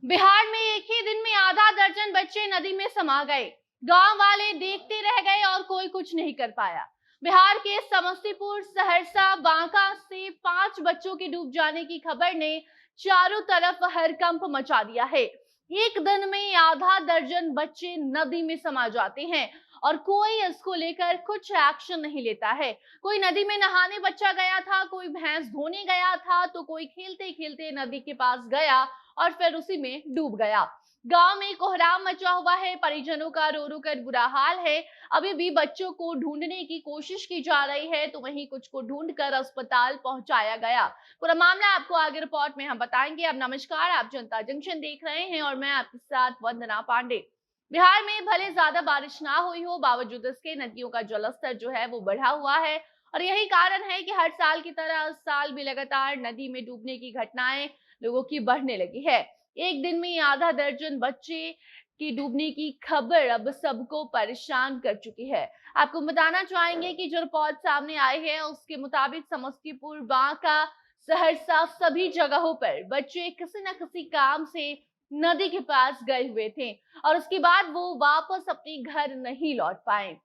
बिहार में एक ही दिन में आधा दर्जन बच्चे नदी में समा गए। गांव वाले देखते रह गए और कोई कुछ नहीं कर पाया। बिहार के समस्तीपुर, सहरसा, बांका से 5 बच्चों के डूब जाने की खबर ने चारों तरफ हड़कंप मचा दिया है। एक दिन में आधा दर्जन बच्चे नदी में समा जाते हैं और कोई इसको लेकर कुछ एक्शन नहीं लेता है। कोई नदी में नहाने बच्चा गया था, कोई भैंस धोने गया था, तो कोई खेलते खेलते नदी के पास गया और फिर उसी में डूब गया। गांव में कोहराम मचा हुआ है, परिजनों का रो रो कर बुरा हाल है। अभी भी बच्चों को ढूंढने की कोशिश की जा रही है, तो वहीं कुछ को ढूंढकर अस्पताल पहुंचाया गया। पूरा मामला आपको आगे रिपोर्ट में हम बताएंगे। अब नमस्कार, आप जनता जंक्शन देख रहे हैं और मैं आपके साथ वंदना पांडे। बिहार में भले ज्यादा बारिश ना हुई हो, बावजूद इसके नदियों का जलस्तर जो है वो बढ़ा हुआ है और यही कारण है कि हर साल की तरह इस साल भी लगातार नदी में डूबने की घटनाएं लोगों की बढ़ने लगी है। एक दिन में आधा दर्जन बच्चे की डूबने की खबर अब सबको परेशान कर चुकी है। आपको बताना चाहेंगे कि जो रिपोर्ट सामने आई है उसके मुताबिक समस्तीपुर, बांका, सहरसा सभी जगहों पर बच्चे किसी न किसी काम से नदी के पास गए हुए थे और उसके बाद वो वापस अपने घर नहीं लौट पाए।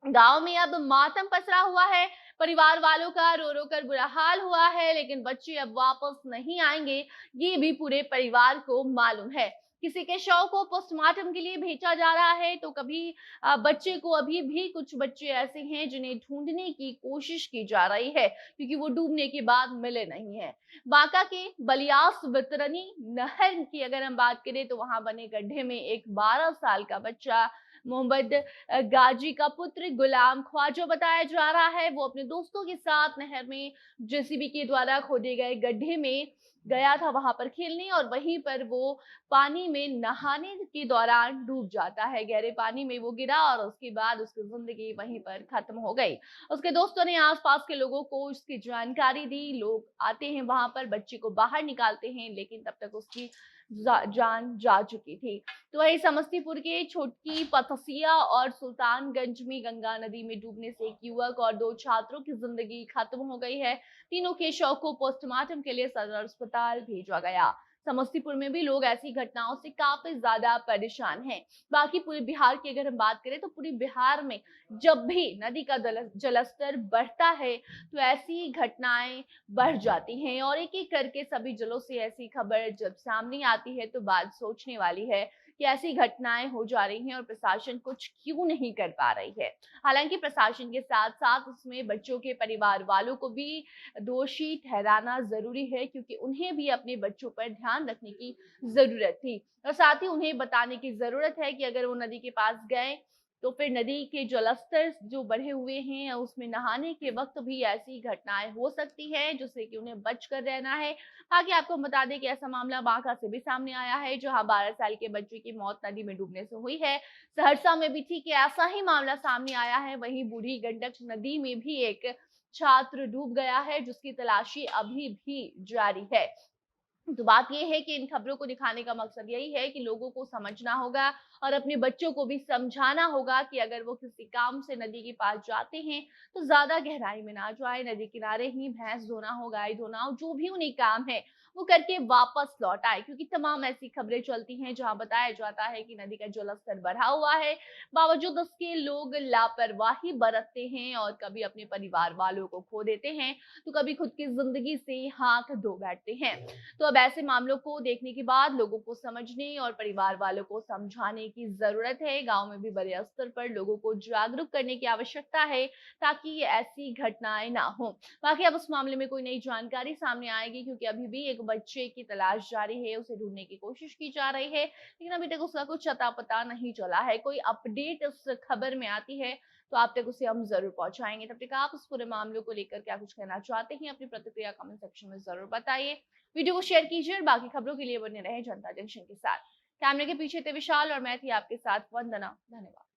गांव में अब मातम पसरा हुआ है। परिवार वालों का रो रो कर बुरा हाल हुआ है, लेकिन बच्चे अब वापस नहीं आएंगे, ये भी पूरे परिवार को मालूम है। किसी के शव को पोस्टमार्टम के लिए भेजा जा रहा है, तो कभी बच्चे को अभी भी कुछ बच्चे ऐसे हैं जिन्हें ढूंढने की कोशिश की जा रही है, क्योंकि वो डूबने के बाद मिले नहीं है। बांका के बलियास वितरणी नहर की अगर हम बात करें, तो वहां बने गड्ढे में एक 12 साल का बच्चा मोहम्मद गाजी का पुत्र गुलाम ख्वाजा बताया जा रहा है। वो अपने दोस्तों के साथ नहर में जेसीबी के द्वारा खोदे गए गड्ढे में गया था वहां पर खेलने और वहीं पर वो पानी में नहाने के दौरान डूब जाता है। गहरे पानी में वो गिरा और उसके बाद उसकी जिंदगी वहीं पर खत्म हो गई। उसके दोस्तों ने आसपास के लोगों को इसकी जानकारी दी। लोग आते हैं वहां पर, बच्चे को बाहर निकालते हैं, लेकिन तब तक उसकी जान जा चुकी थी। तो वही समस्तीपुर के छोटकी पथसिया और सुल्तानगंज में गंगा नदी में डूबने से एक युवक और 2 छात्रों की जिंदगी खत्म हो गई है। तीनों के शव को पोस्टमार्टम के लिए सदर अस्पताल भेजा गया। समस्तीपुर में भी लोग ऐसी घटनाओं से काफी ज्यादा परेशान हैं। बाकी पूरे बिहार की अगर हम बात करें, तो पूरे बिहार में जब भी नदी का जलस्तर बढ़ता है, तो ऐसी घटनाएं बढ़ जाती हैं और एक एक करके सभी जिलों से ऐसी खबर जब सामने आती है, तो बात सोचने वाली है कि ऐसी घटनाएं हो जा रही हैं और प्रशासन कुछ क्यों नहीं कर पा रही है। हालांकि प्रशासन के साथ साथ उसमें बच्चों के परिवार वालों को भी दोषी ठहराना जरूरी है, क्योंकि उन्हें भी अपने बच्चों पर ध्यान रखने की जरूरत थी और साथ ही उन्हें बताने की जरूरत है कि अगर वो नदी के पास गए, तो फिर नदी के जलस्तर जो बढ़े हुए हैं उसमें नहाने के वक्त भी ऐसी घटनाएं हो सकती है, जिससे कि उन्हें बच कर रहना है। बाकी आपको बता दें कि ऐसा मामला बांका से भी सामने आया है, जहां 12 साल के बच्चे की मौत नदी में डूबने से हुई है। सहरसा में भी ठीक ऐसा ही मामला सामने आया है। वहीं बूढ़ी गंडक नदी में भी एक छात्र डूब गया है, जिसकी तलाशी अभी भी जारी है। तो बात ये है कि इन खबरों को दिखाने का मकसद यही है कि लोगों को समझना होगा और अपने बच्चों को भी समझाना होगा कि अगर वो किसी काम से नदी के पास जाते हैं, तो ज्यादा गहराई में ना जाए। नदी किनारे ही भैंस धोना हो, गाय धोना हो, जो भी उन्हें काम है वो करके वापस लौट आए, क्योंकि तमाम ऐसी खबरें चलती हैं जहां बताया जाता है कि नदी का जलस्तर बढ़ा हुआ है, बावजूद उसके लोग लापरवाही बरतते हैं और कभी अपने परिवार वालों को खो देते हैं, तो कभी खुद की जिंदगी से हाथ धो बैठते हैं। तो अब ऐसे मामलों को देखने के बाद लोगों को समझने और परिवार वालों को समझाने की जरूरत है। गांव में भी बड़े स्तर पर लोगों को जागरूक करने की आवश्यकता है, ताकि ये ऐसी घटनाएं ना हो। बाकी अब उस मामले में कोई नई जानकारी सामने आएगी, क्योंकि अभी भी एक बच्चे की तलाश जारी है, उसे ढूंढने की कोशिश की जा रही है, लेकिन अभी तक उसका कुछ अता पता नहीं चला है। कोई अपडेट इस खबर में आती है तो आप तक उसे हम जरूर पहुंचाएंगे। तब तक आप उस पूरे मामले को लेकर क्या कुछ कहना चाहते हैं, अपनी प्रतिक्रिया कमेंट सेक्शन में जरूर बताइए। वीडियो को शेयर कीजिए और बाकी खबरों के लिए बने रहे जनता जंक्शन के साथ। कैमरे के पीछे थे विशाल और मैं थी आपके साथ वंदना। धन्यवाद।